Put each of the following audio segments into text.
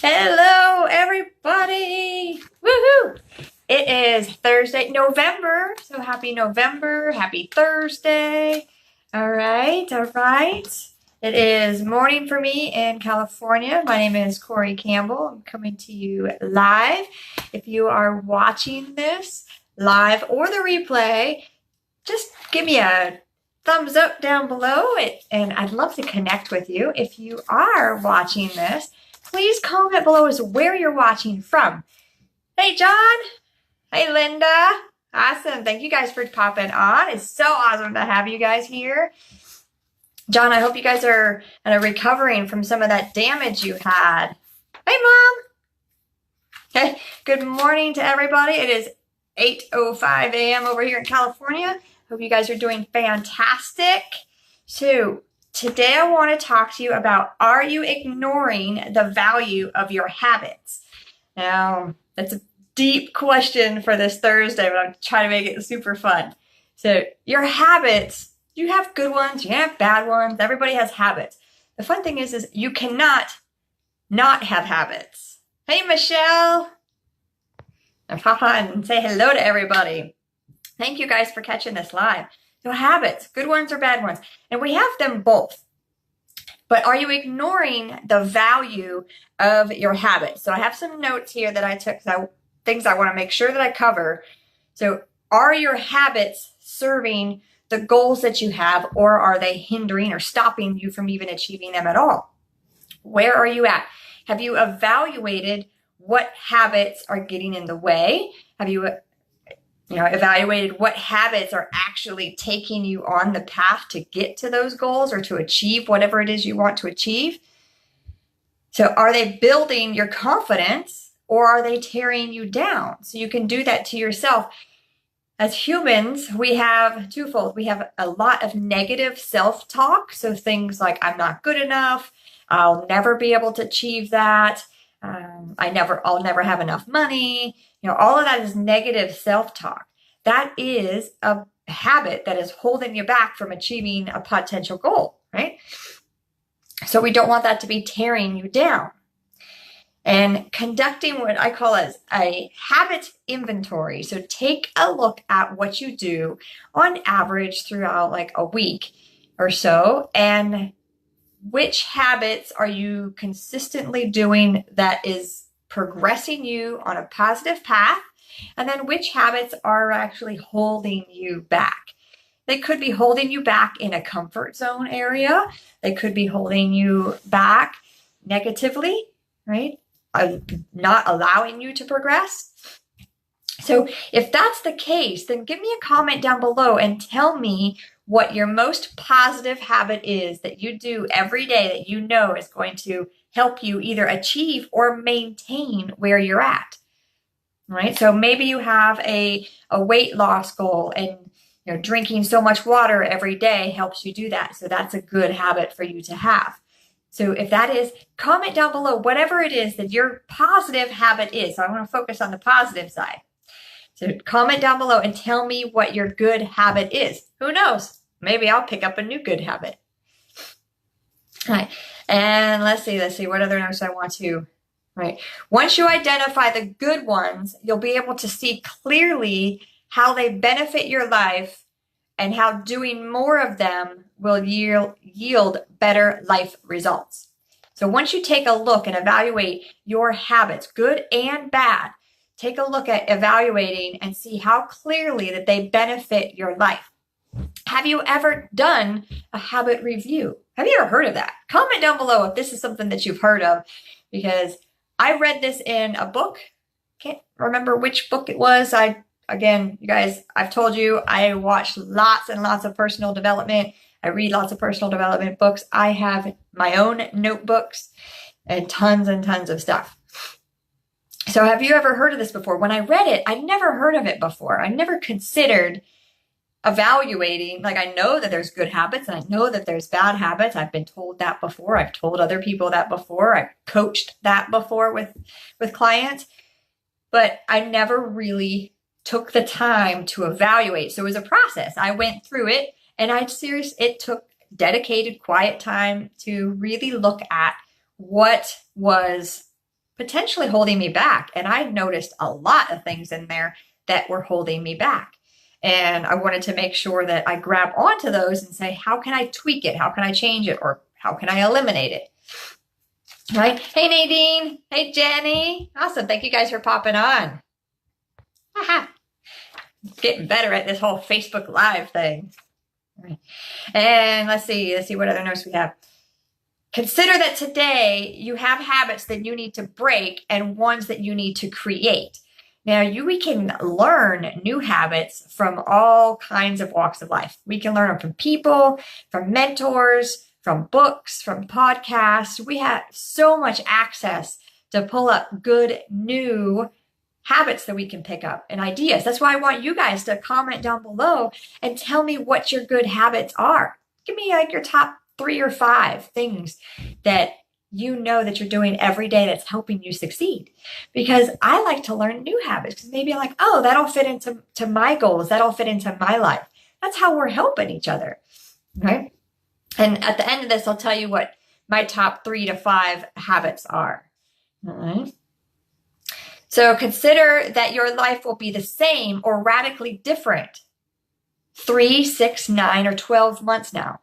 Hello, everybody. Woohoo! It is Thursday, November. So happy November. Happy Thursday. All right. It is morning for me in California. My name is Corey Campbell. I'm coming to you live. If you are watching this live or the replay, just give me a thumbs up down below. And I'd love to connect with you. If you are watching this, please comment below as where you're watching from. Hey, John. Hey, Linda. Awesome. Thank you guys for popping on. It's so awesome to have you guys here. John, I hope you guys are recovering from some of that damage you had. Hey, Mom. Okay. Good morning to everybody. It is 8:05 a.m. over here in California. Hope you guys are doing fantastic. So today I want to talk to you about, are you ignoring the value of your habits? Now, that's a deep question for this Thursday, but I'm trying to make it super fun. So your habits, you have good ones, you have bad ones. Everybody has habits. The fun thing is you cannot not have habits. Hey, Michelle. And pop on and say hello to everybody. Thank you guys for catching this live. So habits, good ones or bad ones. And we have them both. But are you ignoring the value of your habits? So I have some notes here that I took, things I want to make sure that I cover. So are your habits serving the goals that you have, or are they hindering or stopping you from even achieving them at all? Where are you at? Have you evaluated what habits are getting in the way? Have you evaluated what habits are actually taking you on the path to get to those goals or to achieve whatever it is you want to achieve? So are they building your confidence or are they tearing you down? So you can do that to yourself. As humans, we have twofold. We have a lot of negative self-talk. So things like, I'm not good enough. I'll never be able to achieve that. I'll never have enough money. All of that is negative self-talk. That is a habit that is holding you back from achieving a potential goal, right? So we don't want that to be tearing you down. And conducting what I call as a habit inventory. So take a look at what you do on average throughout like a week or so, and which habits are you consistently doing that is progressing you on a positive path? And then which habits are actually holding you back? They could be holding you back in a comfort zone area. They could be holding you back negatively, right? Not allowing you to progress. So if that's the case, then give me a comment down below and tell me what your most positive habit is that you do every day that you know is going to help you either achieve or maintain where you're at. Right? So maybe you have a weight loss goal, and drinking so much water every day helps you do that. So that's a good habit for you to have. So if that is, comment down below whatever it is that your positive habit is. So I want to focus on the positive side. So comment down below and tell me what your good habit is. Who knows? Maybe I'll pick up a new good habit. All right. And let's see what other notes I want to, right. Once you identify the good ones, you'll be able to see clearly how they benefit your life and how doing more of them will yield better life results. So once you take a look and evaluate your habits, good and bad, take a look at evaluating and see how clearly that they benefit your life. Have you ever done a habit review? Have you ever heard of that? Comment down below if this is something that you've heard of, because I read this in a book. Can't remember which book it was. Again, you guys, I've told you, I watch lots and lots of personal development. I read lots of personal development books. I have my own notebooks and tons of stuff. So have you ever heard of this before? When I read it, I'd never heard of it before. I never considered evaluating. Like, I know that there's good habits and I know that there's bad habits. I've been told that before. I've told other people that before. I've coached that before with clients. But I never really took the time to evaluate. So it was a process. I went through it, and it took dedicated, quiet time to really look at what was potentially holding me back. And I noticed a lot of things in there that were holding me back. And I wanted to make sure that I grab onto those and say, how can I tweak it? How can I change it? Or how can I eliminate it? Right? Hey, Nadine. Hey, Jenny. Awesome. Thank you guys for popping on. Haha. Getting better at this whole Facebook Live thing. Right. And let's see what other notes we have. Consider that today you have habits that you need to break and ones that you need to create. Now, we can learn new habits from all kinds of walks of life. We can learn them from people, from mentors, from books, from podcasts. We have so much access to pull up good new habits that we can pick up and ideas. That's why I want you guys to comment down below and tell me what your good habits are. Give me like your top 3 or 5 things that you know that you're doing every day that's helping you succeed. Because I like to learn new habits. Because maybe I'm like, oh, that'll fit into my goals. That'll fit into my life. That's how we're helping each other, right? And at the end of this, I'll tell you what my top 3 to 5 habits are. All right. So consider that your life will be the same or radically different 3, 6, 9, or 12 months now.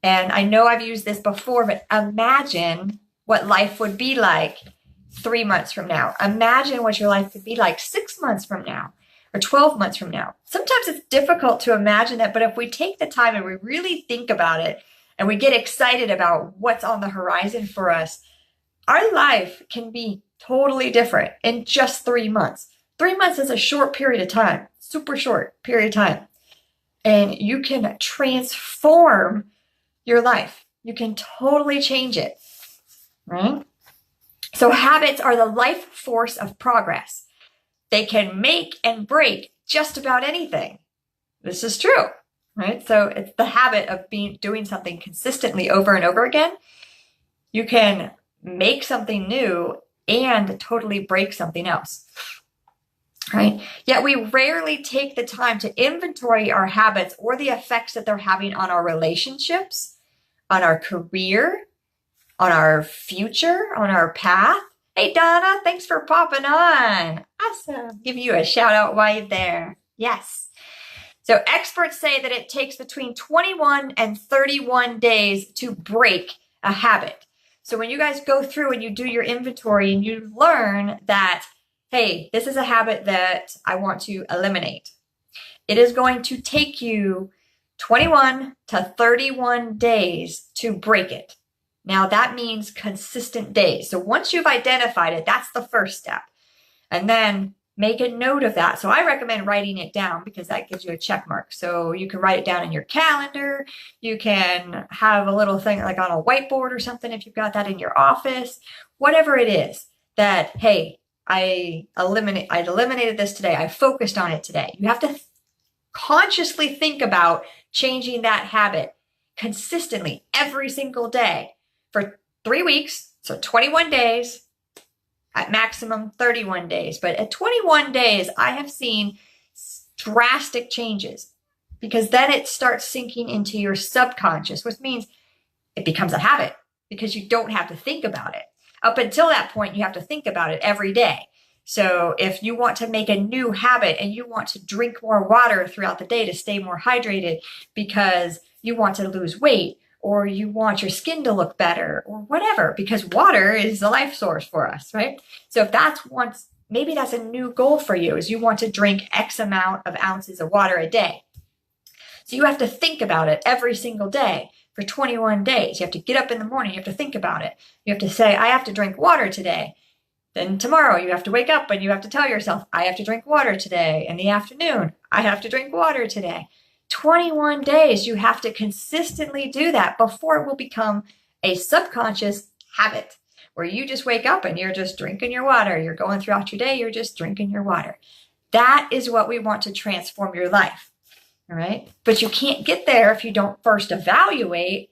And I know I've used this before, but imagine what life would be like 3 months from now. Imagine what your life could be like 6 months from now or 12 months from now. Sometimes it's difficult to imagine that, but if we take the time and we really think about it and we get excited about what's on the horizon for us, our life can be totally different in just 3 months. 3 months is a short period of time, super short period of time. And you can transform your life. You can totally change it, right? So habits are the life force of progress. They can make and break just about anything. This is true, right? So it's the habit of doing something consistently over and over again. You can make something new and totally break something else, right? Yet we rarely take the time to inventory our habits or the effects that they're having on our relationships, on our career, on our future, on our path. Hey, Donna, thanks for popping on. Awesome. Give you a shout out while there. Yes. So experts say that it takes between 21 and 31 days to break a habit. So when you guys go through and you do your inventory and you learn that, hey, this is a habit that I want to eliminate, it is going to take you 21 to 31 days to break it. Now that means consistent days. So once you've identified it, that's the first step. And then make a note of that. So I recommend writing it down because that gives you a check mark. So you can write it down in your calendar. You can have a little thing like on a whiteboard or something if you've got that in your office. Whatever it is that, hey, I eliminated this today. I focused on it today. You have to consciously think about changing that habit consistently every single day for 3 weeks. So 21 days. At maximum 31 days. But at 21 days, I have seen drastic changes because then it starts sinking into your subconscious, which means it becomes a habit because you don't have to think about it. Up until that point, you have to think about it every day. So if you want to make a new habit and you want to drink more water throughout the day to stay more hydrated because you want to lose weight, or you want your skin to look better, or whatever, because water is the life source for us, right? So if maybe that's a new goal for you, is you want to drink X amount of ounces of water a day. So you have to think about it every single day for 21 days. You have to get up in the morning, you have to think about it. You have to say, I have to drink water today. Then tomorrow you have to wake up and you have to tell yourself, I have to drink water today. In the afternoon, I have to drink water today. 21 days, you have to consistently do that before it will become a subconscious habit where you just wake up and you're just drinking your water. You're going throughout your day, you're just drinking your water. That is what we want to transform your life, all right? But you can't get there if you don't first evaluate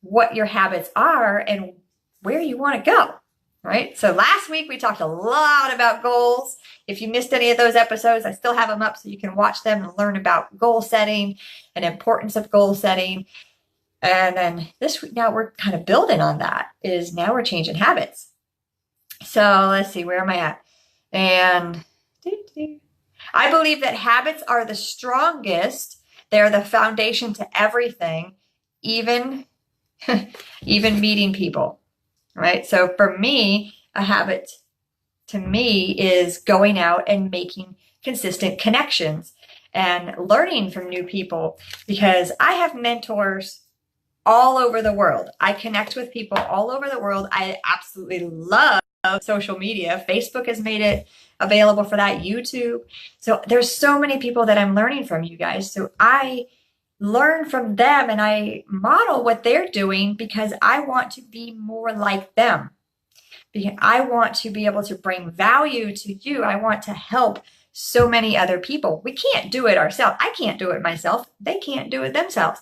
what your habits are and where you want to go, right? So last week we talked a lot about goals. If you missed any of those episodes, I still have them up so you can watch them and learn about goal setting and importance of goal setting. And then this week, now we're kind of building on that, is now we're changing habits. So let's see, where am I at? And I believe that habits are the strongest. They're the foundation to everything, even, even meeting people, right? So for me, a habit to me is going out and making consistent connections and learning from new people, because I have mentors all over the world. I connect with people all over the world. I absolutely love social media. Facebook has made it available for that, YouTube. So there's so many people that I'm learning from, you guys. So I learn from them and I model what they're doing because I want to be more like them. Because I want to be able to bring value to you. I want to help so many other people. We can't do it ourselves. I can't do it myself. They can't do it themselves.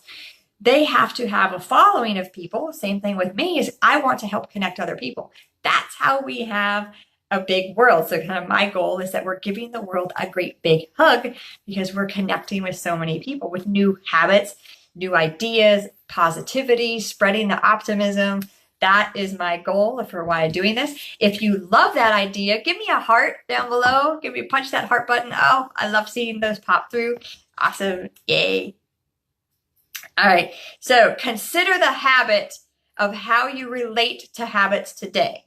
They have to have a following of people. Same thing with me, is I want to help connect other people. That's how we have a big world. So kind of my goal is that we're giving the world a great big hug, because we're connecting with so many people with new habits, new ideas, positivity, spreading the optimism. That is my goal for why I'm doing this. If you love that idea, give me a heart down below. Give me punch that heart button. Oh, I love seeing those pop through. Awesome. Yay. All right. So consider the habit of how you relate to habits today.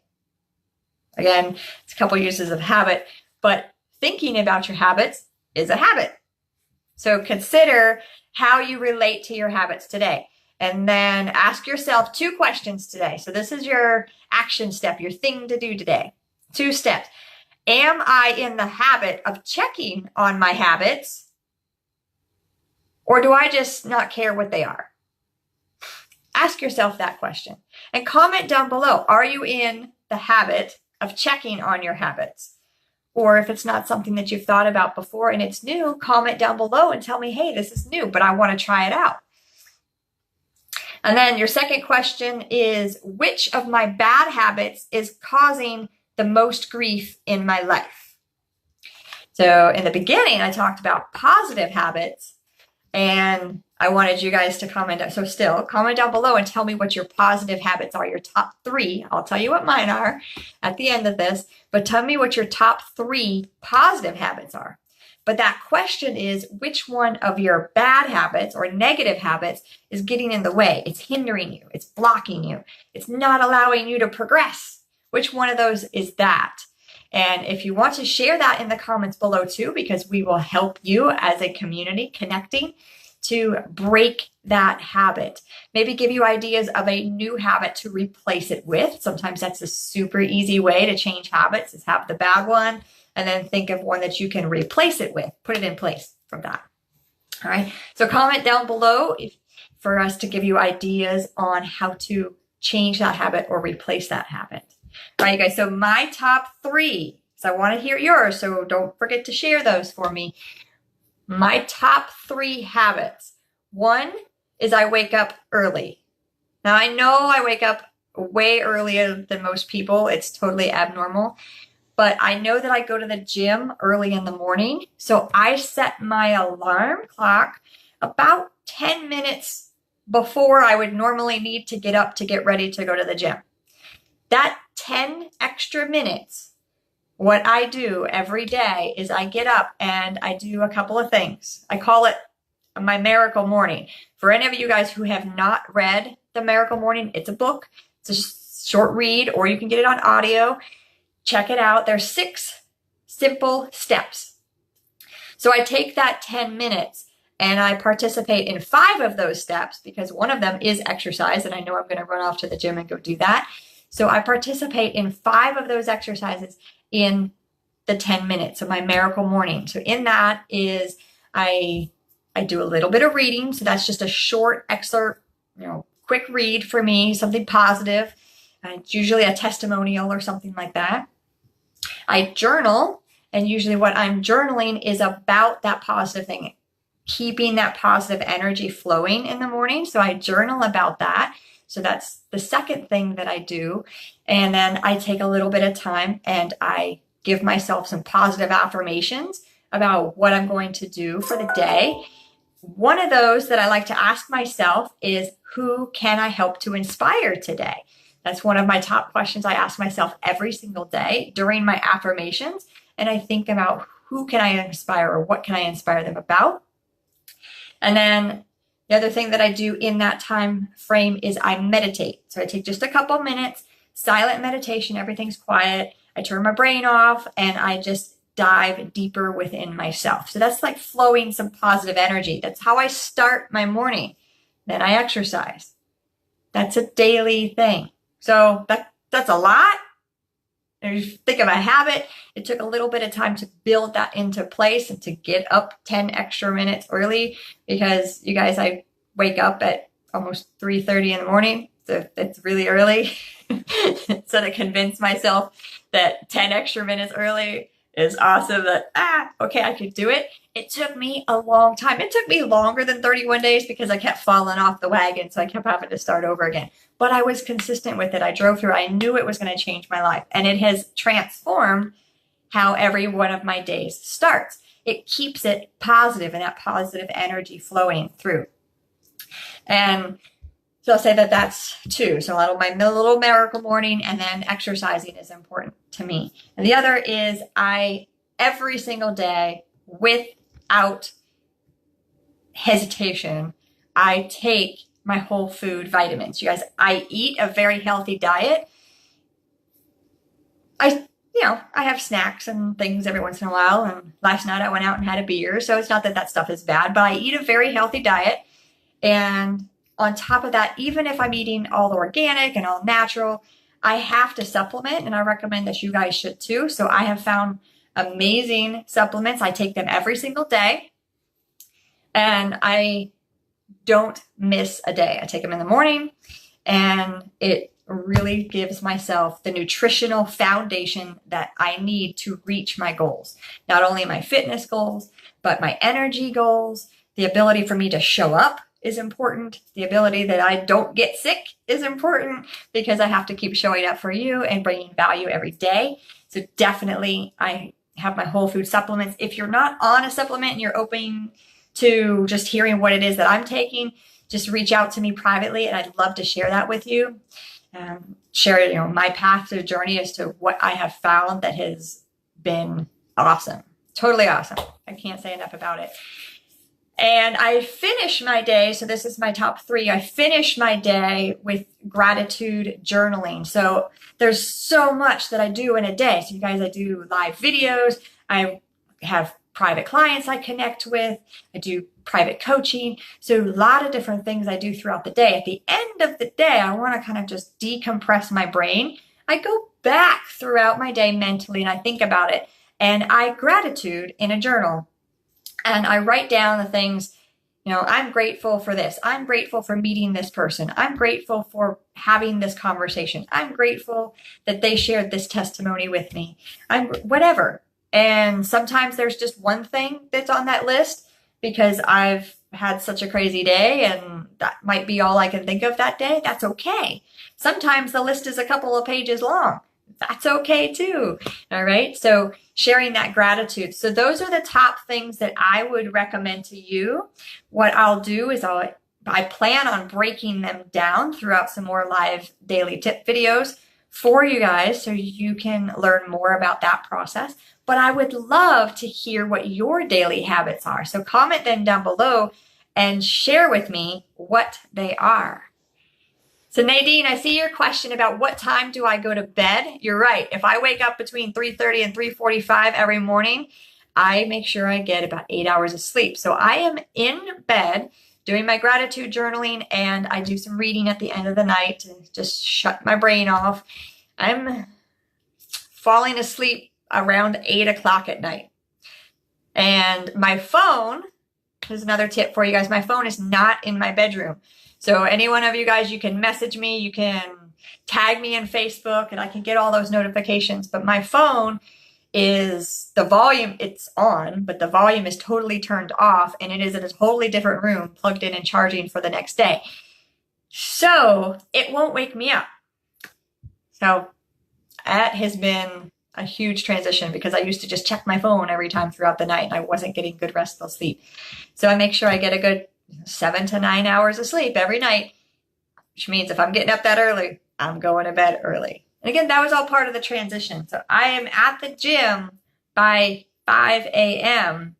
Again, it's a couple uses of habit, but thinking about your habits is a habit. So consider how you relate to your habits today. And then ask yourself 2 questions today. So this is your action step, your thing to do today. 2 steps. Am I in the habit of checking on my habits? Or do I just not care what they are? Ask yourself that question. And comment down below. Are you in the habit of checking on your habits? Or if it's not something that you've thought about before and it's new, comment down below and tell me, hey, this is new, but I want to try it out. And then your second question is, which of my bad habits is causing the most grief in my life? So in the beginning, I talked about positive habits, and I wanted you guys to comment. So still, comment down below and tell me what your positive habits are, your top 3. I'll tell you what mine are at the end of this, but tell me what your top 3 positive habits are. But that question is, which one of your bad habits or negative habits is getting in the way? It's hindering you. It's blocking you. It's not allowing you to progress. Which one of those is that? And if you want to share that in the comments below too, because we will help you as a community connecting to break that habit. Maybe give you ideas of a new habit to replace it with. Sometimes that's a super easy way to change habits, is have the bad one and then think of one that you can replace it with. Put it in place from that. All right. So comment down below for us to give you ideas on how to change that habit or replace that habit. All right, you guys. So my top 3. So I want to hear yours. So don't forget to share those for me. My top 3 habits. 1 is I wake up early. Now I know I wake up way earlier than most people. It's totally abnormal. But I know that I go to the gym early in the morning. So I set my alarm clock about 10 minutes before I would normally need to get up to get ready to go to the gym. That 10 extra minutes, what I do every day is I get up and I do a couple of things. I call it my Miracle Morning. For any of you guys who have not read The Miracle Morning, it's a book. It's a short read, or you can get it on audio. Check it out. There's 6 simple steps. So I take that 10 minutes and I participate in 5 of those steps, because one of them is exercise, and I know I'm going to run off to the gym and go do that. So I participate in 5 of those exercises in the 10 minutes of my Miracle Morning. So in that is I do a little bit of reading. So that's just a short excerpt, quick read for me, something positive. It's usually a testimonial or something like that. I journal, and usually what I'm journaling is about that positive thing, keeping that positive energy flowing in the morning. So I journal about that. So that's the second thing that I do. And then I take a little bit of time and I give myself some positive affirmations about what I'm going to do for the day. One of those that I like to ask myself is, who can I help to inspire today? That's one of my top questions I ask myself every single day during my affirmations. And I think about who can I inspire or what can I inspire them about. And then the other thing that I do in that time frame is I meditate. So I take just a couple minutes, silent meditation, everything's quiet. I turn my brain off and I just dive deeper within myself. So that's like flowing some positive energy. That's how I start my morning. Then I exercise. That's a daily thing. So that's a lot. And you think of a habit, it took a little bit of time to build that into place and to get up 10 extra minutes early because you guys, I wake up at almost 3:30 in the morning. So it's really early. So to convince myself that 10 extra minutes early is awesome, that, okay, I could do it. It took me a long time. It took me longer than 31 days because I kept falling off the wagon. So I kept having to start over again. But I was consistent with it. I drove through. I knew it was going to change my life. And it has transformed how every one of my days starts. It keeps it positive and that positive energy flowing through. And so I'll say that that's two. So my little miracle morning, and then exercising is important to me. And the other is every single day, without hesitation, I take my whole food vitamins. You guys, I eat a very healthy diet. I have snacks and things every once in a while. And last night I went out and had a beer. So it's not that that stuff is bad, but I eat a very healthy diet. And on top of that, even if I'm eating all organic and all natural, I have to supplement, and I recommend that you guys should too. So I have found amazing supplements. I take them every single day, and I don't miss a day. I take them in the morning, and it really gives myself the nutritional foundation that I need to reach my goals. Not only my fitness goals, but my energy goals, the ability for me to show up is important. The ability that I don't get sick is important because I have to keep showing up for you and bringing value every day. So definitely I have my whole food supplements. If you're not on a supplement and you're open to just hearing what it is that I'm taking, just reach out to me privately and I'd love to share that with you. Share, my path to the journey as to what I have found that has been awesome. Totally awesome. I can't say enough about it. And I finish my day, so this is my top three. I finish my day with gratitude journaling. So there's so much that I do in a day. So you guys, I do live videos. I have private clients I connect with. I do private coaching. So a lot of different things I do throughout the day. At the end of the day, I want to kind of just decompress my brain. I go back throughout my day mentally and I think about it. And I gratitude in a journal. And I write down the things, I'm grateful for this. I'm grateful for meeting this person. I'm grateful for having this conversation. I'm grateful that they shared this testimony with me. Whatever. And sometimes there's just one thing that's on that list because I've had such a crazy day and that might be all I can think of that day. That's okay. Sometimes the list is a couple of pages long. That's okay too. All right. So sharing that gratitude. So those are the top things that I would recommend to you. What I'll do is I plan on breaking them down throughout some more live daily tip videos for you guys so you can learn more about that process. But I would love to hear what your daily habits are. So comment them down below and share with me what they are. So Nadine, I see your question about what time do I go to bed? You're right. If I wake up between 3:30 and 3:45 every morning, I make sure I get about 8 hours of sleep. So I am in bed doing my gratitude journaling and I do some reading at the end of the night to just shut my brain off. I'm falling asleep around 8 o'clock at night. And my phone, here's another tip for you guys. My phone is not in my bedroom. So any one of you guys, you can message me, you can tag me in Facebook and I can get all those notifications. But my phone is, the volume, it's on, but the volume is totally turned off and it is in a totally different room plugged in and charging for the next day. So it won't wake me up. So that has been a huge transition because I used to just check my phone every time throughout the night and I wasn't getting good restful sleep. So I make sure I get a good 7 to 9 hours of sleep every night, which means if I'm getting up that early, I'm going to bed early. And again, that was all part of the transition. So I am at the gym by 5 a.m.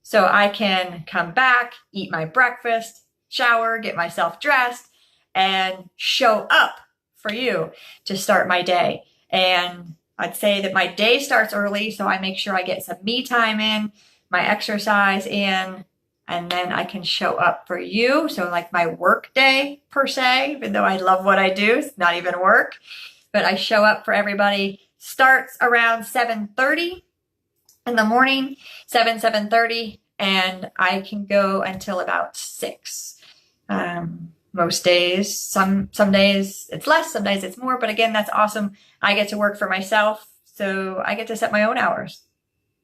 so I can come back, eat my breakfast, shower, get myself dressed, and show up for you to start my day. And I'd say that my day starts early, so I make sure I get some me time in, my exercise in, and then I can show up for you. So like my work day per se, even though I love what I do, it's not even work, but I show up for everybody. Starts around 7:30 in the morning, 7:30, and I can go until about 6. Most days, some days it's less, some days it's more, but again, that's awesome. I get to work for myself, so I get to set my own hours.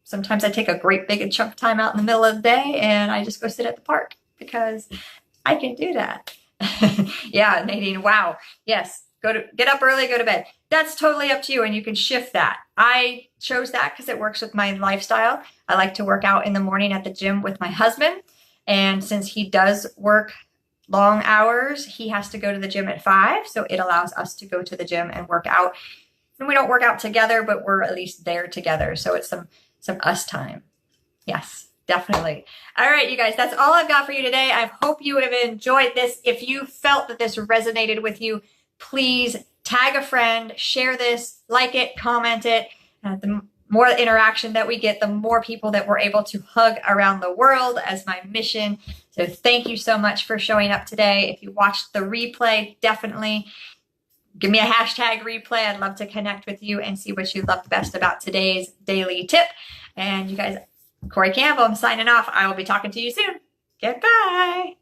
Sometimes I take a great big chunk of time out in the middle of the day and I just go sit at the park because I can do that. Yeah, Nadine, wow. Yes, get up early, go to bed. That's totally up to you, and you can shift that. I chose that because it works with my lifestyle. I like to work out in the morning at the gym with my husband, and since he does work long hours, he has to go to the gym at 5, so it allows us to go to the gym and work out. And we don't work out together, but we're at least there together, so it's some us time. Yes, definitely. All right, you guys, that's all I've got for you today. I hope you have enjoyed this. If you felt that this resonated with you, please tag a friend, share this, like it, comment it. The more interaction that we get, the more people that we're able to hug around the world as my mission. So thank you so much for showing up today. If you watched the replay, definitely give me a hashtag replay. I'd love to connect with you and see what you loved best about today's daily tip. And you guys, Corey Campbell, I'm signing off. I will be talking to you soon. Goodbye.